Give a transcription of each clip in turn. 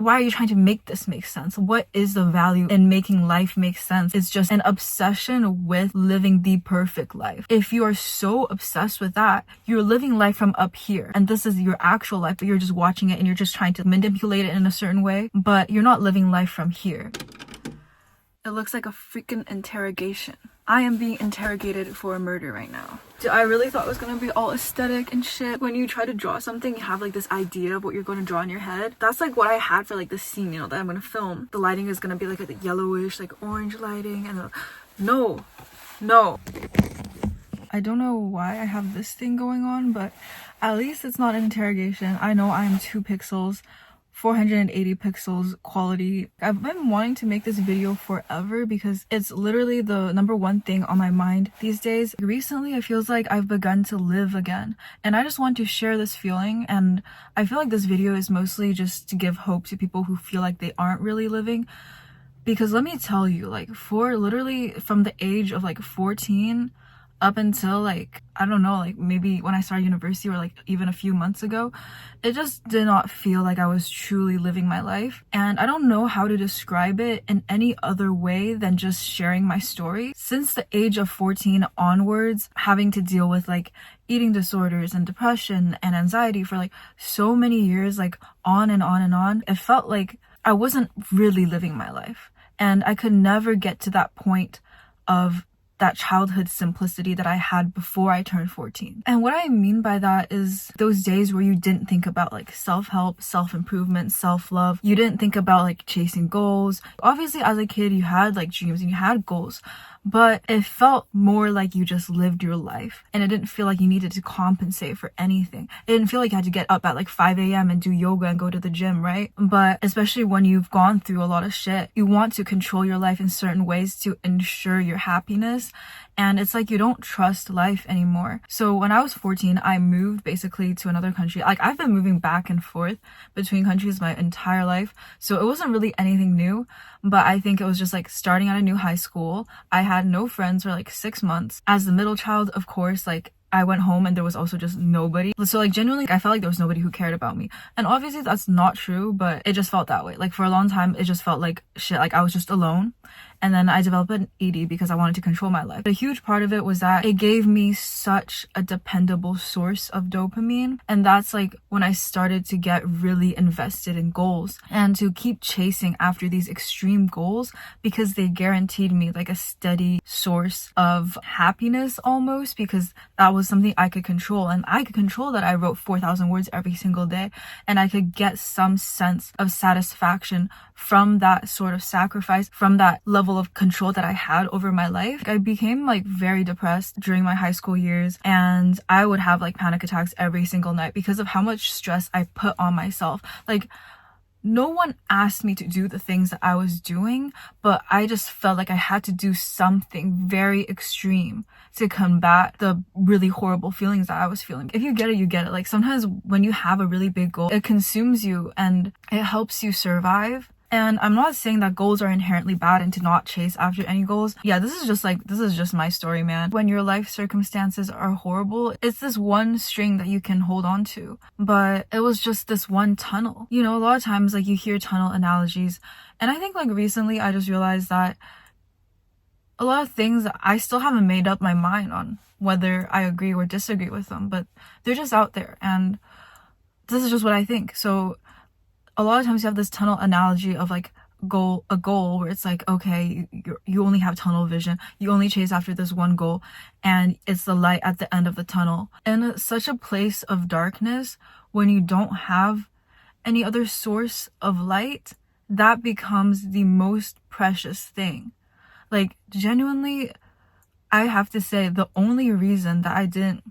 why are you trying to make this make sense? What is the value in making life make sense? It's just an obsession with living the perfect life. If you are so obsessed with that, you're living life from up here, and this is your actual life, but you're just watching it and you're just trying to manipulate it in a certain way, but you're not living life from here. It looks like a freaking interrogation. I am being interrogated for a murder right now. I really thought it was gonna be all aesthetic and shit. When you try to draw something, you have like this idea of what you're gonna draw in your head. That's like what I had for like the scene, you know, that I'm gonna film. The lighting is gonna be like a yellowish, like orange lighting, and no. I don't know why I have this thing going on, but at least it's not an interrogation. I know I'm 2 pixels. 480 pixels quality. I've been wanting to make this video forever because it's literally the #1 thing on my mind these days. Recently, it feels like I've begun to live again, and I just want to share this feeling. And I feel like this video is mostly just to give hope to people who feel like they aren't really living, because let me tell you, like, for literally from the age of like 14 up until like, I don't know, like maybe when I started university or like even a few months ago, it just did not feel like I was truly living my life. And I don't know how to describe it in any other way than just sharing my story. Since the age of 14 onwards, having to deal with like eating disorders and depression and anxiety for like so many years, like on and on and on, it felt like I wasn't really living my life. And I could never get to that point of that childhood simplicity that I had before I turned 14. And what I mean by that is those days where you didn't think about like self-help, self-improvement, self-love. You didn't think about like chasing goals. Obviously, as a kid, you had like dreams and you had goals, but it felt more like you just lived your life, and it didn't feel like you needed to compensate for anything. It didn't feel like you had to get up at like 5 a.m. and do yoga and go to the gym, right? But especially when you've gone through a lot of shit, you want to control your life in certain ways to ensure your happiness. And it's like you don't trust life anymore. So when I was 14, I moved basically to another country. Like, I've been moving back and forth between countries my entire life, so it wasn't really anything new. But I think it was just like starting at a new high school. I had no friends for like 6 months. As the middle child, of course, like I went home and there was also just nobody. So like genuinely, I felt like there was nobody who cared about me. And obviously that's not true, but it just felt that way. Like for a long time, it just felt like shit. Like I was just alone. And then I developed an ED because I wanted to control my life. A huge part of it was that it gave me such a dependable source of dopamine. And that's like when I started to get really invested in goals and to keep chasing after these extreme goals, because they guaranteed me like a steady source of happiness almost, because that was something I could control. And I could control that I wrote 4,000 words every single day, and I could get some sense of satisfaction from that sort of sacrifice, from that level of control that I had over my life. I became like very depressed during my high school years, and I would have like panic attacks every single night because of how much stress I put on myself. Like, no one asked me to do the things that I was doing, but I just felt like I had to do something very extreme to combat the really horrible feelings that I was feeling. If you get it, you get it. Like sometimes when you have a really big goal, it consumes you and it helps you survive. And I'm not saying that goals are inherently bad and to not chase after any goals. Yeah, this is just my story, man. When your life circumstances are horrible, it's this one string that you can hold on to. But it was just this one tunnel. You know, a lot of times like you hear tunnel analogies. And I think like recently I just realized that a lot of things I still haven't made up my mind on whether I agree or disagree with them, but they're just out there. And this is just what I think. So a lot of times you have this tunnel analogy of like a goal where it's like, okay, you only have tunnel vision, you only chase after this one goal, and it's the light at the end of the tunnel. In such a place of darkness, when you don't have any other source of light, that becomes the most precious thing. Like genuinely, I have to say the only reason that I didn't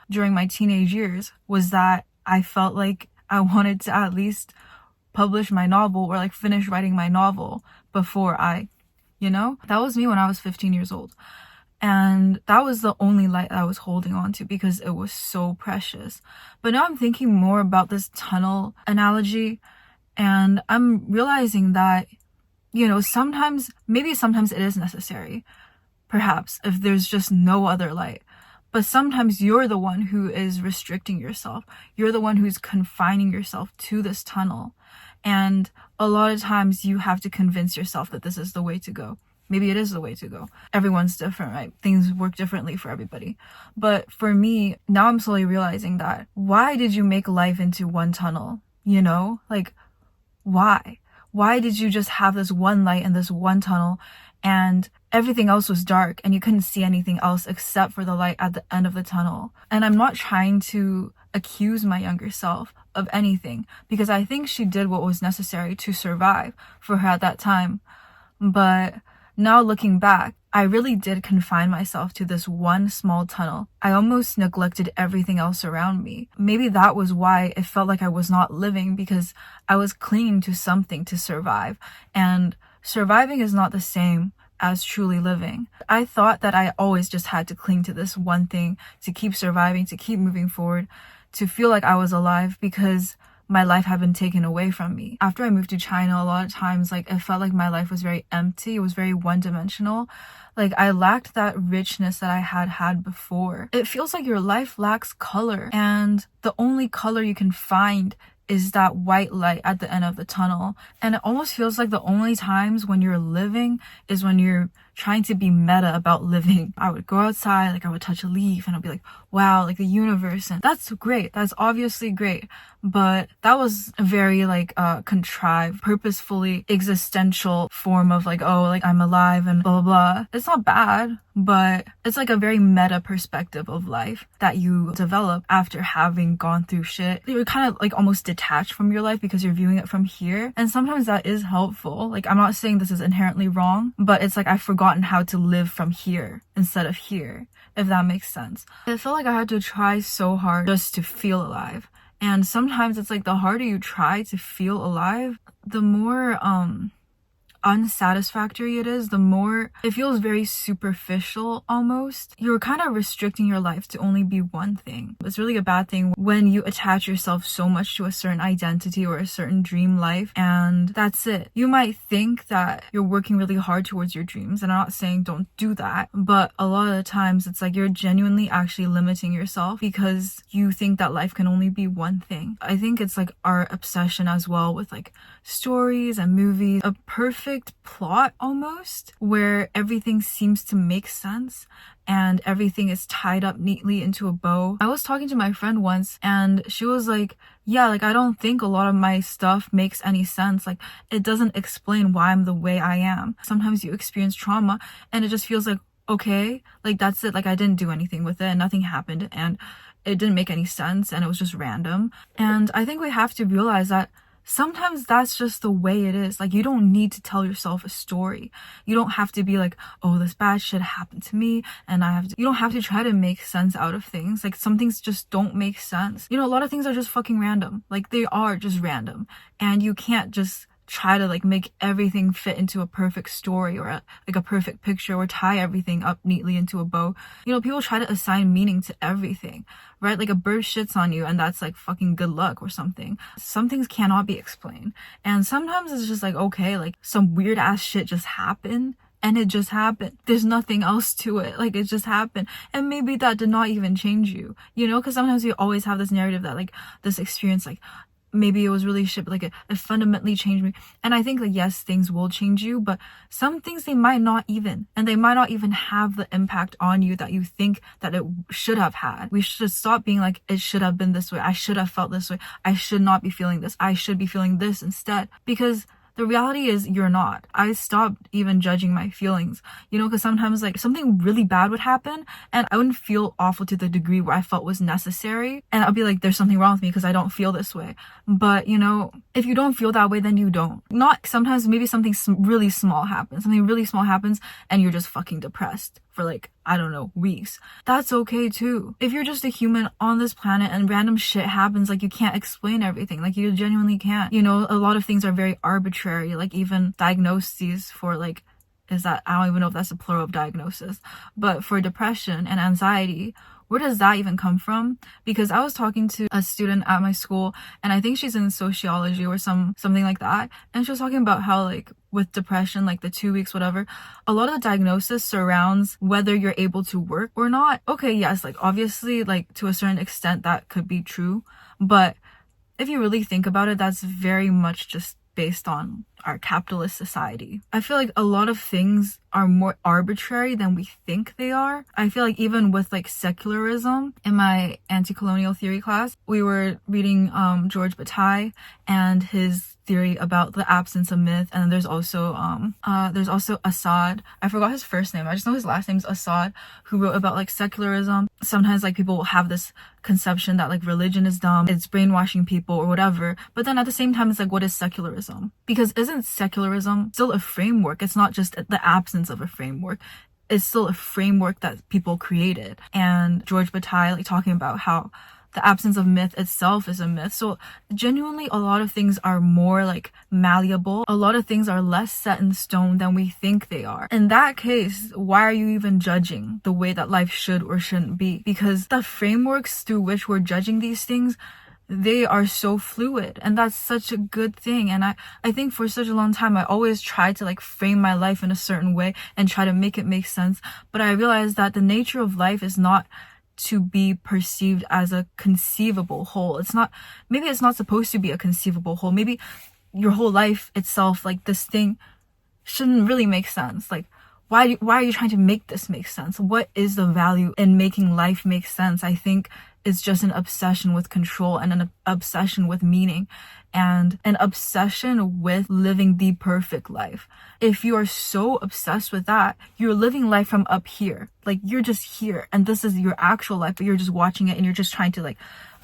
during my teenage years was that I felt like I wanted to at least publish my novel or like finish writing my novel before that was me when I was 15 years old. And that was the only light I was holding on to because it was so precious. But now I'm thinking more about this tunnel analogy, and I'm realizing that, you know, sometimes it is necessary, perhaps, if there's just no other light. But sometimes you're the one who is restricting yourself. You're the one who's confining yourself to this tunnel. And a lot of times you have to convince yourself that this is the way to go. Maybe it is the way to go. Everyone's different, right? Things work differently for everybody. But for me, now I'm slowly realizing that why did you make life into one tunnel? You know, like, why? Why did you just have this one light in this one tunnel and everything else was dark and you couldn't see anything else except for the light at the end of the tunnel? And I'm not trying to accuse my younger self of anything, because I think she did what was necessary to survive for her at that time. But now looking back, I really did confine myself to this one small tunnel. I almost neglected everything else around me. Maybe that was why it felt like I was not living, because I was clinging to something to survive. And surviving is not the same as truly living. I thought that I always just had to cling to this one thing to keep surviving, to keep moving forward, to feel like I was alive, because my life had been taken away from me. After I moved to China, a lot of times, like, it felt like my life was very empty. It was very one-dimensional. Like, I lacked that richness that I had before. It feels like your life lacks color, and the only color you can find is that white light at the end of the tunnel. And it almost feels like the only times when you're living is when you're trying to be meta about living. I would go outside, like I would touch a leaf and I'd be like, wow, like the universe. And that's great. That's obviously great. But that was a very like contrived, purposefully existential form of like, oh, like I'm alive and blah, blah, blah. It's not bad, but it's like a very meta perspective of life that you develop after having gone through shit. You're kind of like almost detached from your life because you're viewing it from here. And sometimes that is helpful. Like, I'm not saying this is inherently wrong, but it's like I've forgotten how to live from here instead of here, if that makes sense. I felt like I had to try so hard just to feel alive. And sometimes it's like the harder you try to feel alive, the more unsatisfactory it is, the more it feels very superficial almost. You're kind of restricting your life to only be one thing. It's really a bad thing when you attach yourself so much to a certain identity or a certain dream life, and that's it. You might think that you're working really hard towards your dreams, and I'm not saying don't do that, but a lot of the times it's like you're genuinely actually limiting yourself because you think that life can only be one thing. I think it's like our obsession as well with like stories and movies, a perfect plot almost, where everything seems to make sense and everything is tied up neatly into a bow. I was talking to my friend once and she was like, yeah, like I don't think a lot of my stuff makes any sense. Like, it doesn't explain why I'm the way I am. Sometimes you experience trauma and it just feels like, okay, like that's it. Like, I didn't do anything with it and nothing happened and it didn't make any sense and it was just random. And I think we have to realize that sometimes that's just the way it is. Like, you don't need to tell yourself a story. You don't have to be like, oh, this bad shit happened to me and you don't have to try to make sense out of things. Like, some things just don't make sense. You know, a lot of things are just fucking random. Like, they are just random. And you can't just try to like make everything fit into a perfect story or like a perfect picture or tie everything up neatly into a bow. You know, people try to assign meaning to everything, right? Like, a bird shits on you and that's like fucking good luck or something. Some things cannot be explained. And sometimes it's just like, okay, like some weird ass shit just happened. And it just happened. There's nothing else to it. Like, it just happened. And maybe that did not even change you, you know? Because sometimes we always have this narrative that like this experience, like maybe it was really shit, but like it fundamentally changed me. And I think like, yes, things will change you, but some things they might not even, and they might not even have the impact on you that you think that it should have had. We should stop being like, it should have been this way. I should have felt this way. I should not be feeling this. I should be feeling this instead. Because the reality is you're not. I stopped even judging my feelings, you know, because sometimes like something really bad would happen and I wouldn't feel awful to the degree where I felt was necessary. And I'll be like, there's something wrong with me because I don't feel this way. But, you know, if you don't feel that way, then you don't. Not sometimes, maybe something really small happens. Something really small happens and you're just fucking depressed for like, I don't know, weeks. That's okay too. If you're just a human on this planet and random shit happens, like you can't explain everything. Like you genuinely can't. You know, a lot of things are very arbitrary. Like even diagnoses for like, I don't even know if that's a plural of diagnosis, but for depression and anxiety, where does that even come from? Because I was talking to a student at my school and I think she's in sociology or something like that. And she was talking about how like with depression, like the 2 weeks, whatever, a lot of the diagnosis surrounds whether you're able to work or not. Okay, yes, like obviously like to a certain extent that could be true. But if you really think about it, that's very much just based on our capitalist society. I feel like a lot of things are more arbitrary than we think they are. I feel like even with like secularism, in my anti-colonial theory class, we were reading George Bataille and his theory about the absence of myth. And there's also Assad. I forgot his first name. I just know his last name's Assad, who wrote about like secularism. Sometimes like people will have this conception that like religion is dumb, it's brainwashing people or whatever. But then at the same time, it's like, what is secularism? Because isn't secularism still a framework? It's not just the absence of a framework. It's still a framework that people created. And George Bataille like talking about how the absence of myth itself is a myth. So genuinely, a lot of things are more like malleable. A lot of things are less set in stone than we think they are. In that case, why are you even judging the way that life should or shouldn't be? Because the frameworks through which we're judging these things, they are so fluid, and that's such a good thing. And I think for such a long time, I always tried to like frame my life in a certain way and try to make it make sense. But I realized that the nature of life is not to be perceived as a conceivable whole. Maybe it's not supposed to be a conceivable whole. Maybe your whole life itself, like this thing, shouldn't really make sense. Like, why are you trying to make this make sense? What is the value in making life make sense? I think it's just an obsession with control and an obsession with meaning and an obsession with living the perfect life. If you are so obsessed with that, you're living life from up here. Like, you're just here and this is your actual life, but you're just watching it and you're just trying to like,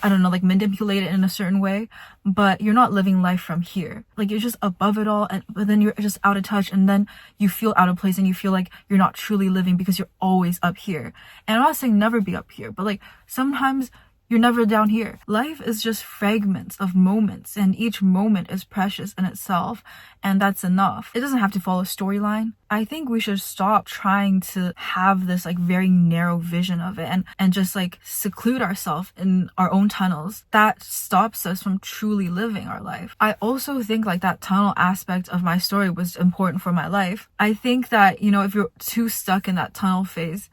I don't know, like manipulate it in a certain way, but you're not living life from here. Like, you're just above it all, but then you're just out of touch, and then you feel out of place and you feel like you're not truly living because you're always up here. And I'm not saying never be up here, but like sometimes you're never down here. Life is just fragments of moments, and each moment is precious in itself, and that's enough. It doesn't have to follow a storyline. I think we should stop trying to have this like very narrow vision of it and just like seclude ourselves in our own tunnels. That stops us from truly living our life. I also think like that tunnel aspect of my story was important for my life. I think that, you know, if you're too stuck in that tunnel phase,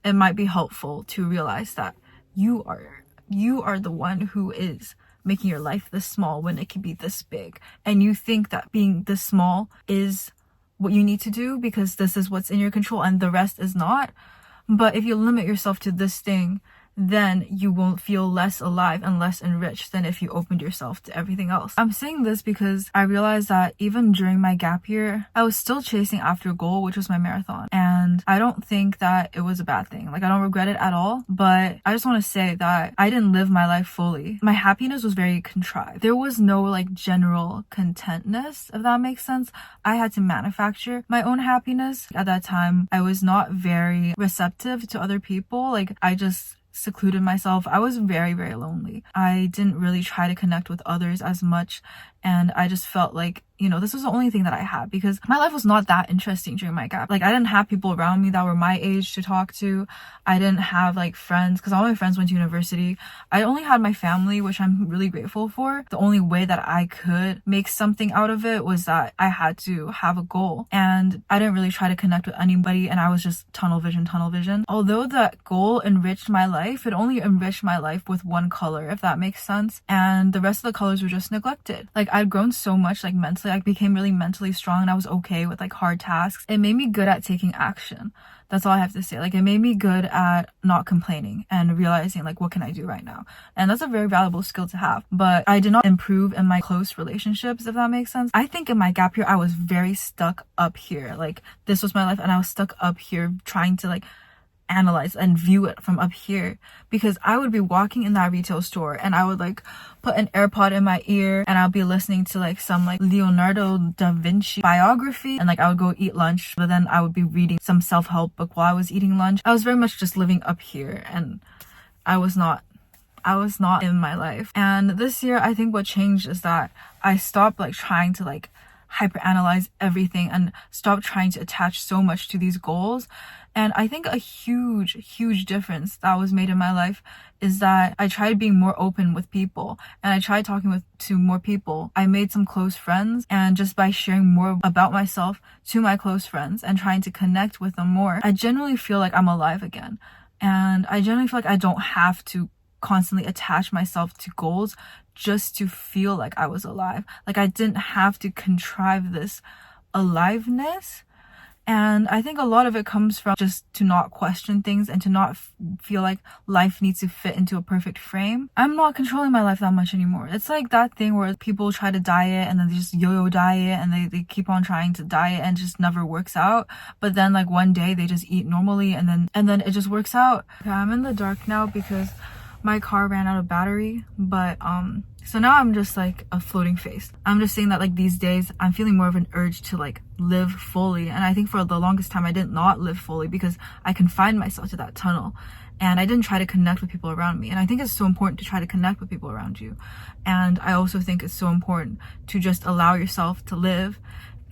it might be helpful to realize that you are the one who is making your life this small when it can be this big. And you think that being this small is what you need to do because this is what's in your control and the rest is not. But if you limit yourself to this thing, then you won't feel less alive and less enriched than if you opened yourself to everything else. I'm saying this because I realized that even during my gap year, I was still chasing after a goal, which was my marathon. And I don't think that it was a bad thing. Like, I don't regret it at all. But I just want to say that I didn't live my life fully. My happiness was very contrived. There was no like general contentness, if that makes sense. I had to manufacture my own happiness. At that time, I was not very receptive to other people. Like, I just secluded myself. I was very, very lonely. I didn't really try to connect with others as much, and I just felt like, you know, this was the only thing that I had because my life was not that interesting during my gap. Like, I didn't have people around me that were my age to talk to. I didn't have like friends because all my friends went to university. I only had my family, which I'm really grateful for. The only way that I could make something out of it was that I had to have a goal, and I didn't really try to connect with anybody, and I was just tunnel vision. Although that goal enriched my life, it only enriched my life with one color, if that makes sense, and the rest of the colors were just neglected. Like, I'd grown so much like mentally. I became really mentally strong and I was okay with like hard tasks. It made me good at taking action. That's all I have to say. Like, it made me good at not complaining and realizing like, what can I do right now? And that's a very valuable skill to have. But I did not improve in my close relationships, if that makes sense. I think in my gap year, I was very stuck up here. Like, this was my life and I was stuck up here trying to like analyze and view it from up here, because I would be walking in that retail store and I would like put an AirPod in my ear and I'll be listening to like some like Leonardo da Vinci biography, and like I would go eat lunch, but then I would be reading some self-help book while I was eating lunch. I was very much just living up here and I was not in my life. And this year, I think what changed is that I stopped like trying to like hyperanalyze everything and stop trying to attach so much to these goals. And I think a huge difference that was made in my life is that I tried being more open with people and I tried talking to more people. I made some close friends, and just by sharing more about myself to my close friends and trying to connect with them more, I genuinely feel like I'm alive again. And I genuinely feel like I don't have to constantly attach myself to goals just to feel like I was alive. Like I didn't have to contrive this aliveness. And I think a lot of it comes from just to not question things and to not feel like life needs to fit into a perfect frame. I'm not controlling my life that much anymore. It's like that thing where people try to diet and then they just yo-yo diet and they keep on trying to diet and just never works out. But then like one day they just eat normally and then it just works out. Okay, I'm in the dark now because my car ran out of battery, but so now I'm just like a floating face. I'm just saying that like these days I'm feeling more of an urge to like live fully, and I think for the longest time I did not live fully because I confined myself to that tunnel and I didn't try to connect with people around me. And I think it's so important to try to connect with people around you, and I also think it's so important to just allow yourself to live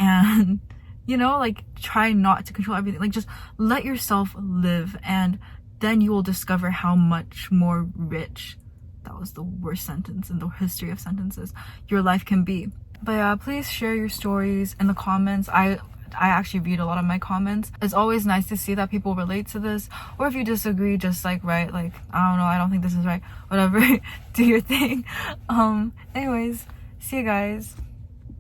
and you know, like try not to control everything. Like just let yourself live, and then you will discover how much more rich, that was the worst sentence in the history of sentences, your life can be. But yeah, please share your stories in the comments. I actually read a lot of my comments. It's always nice to see that people relate to this, or if you disagree, just like write like, I don't know, I don't think this is right, whatever. Do your thing. Anyways, see you guys.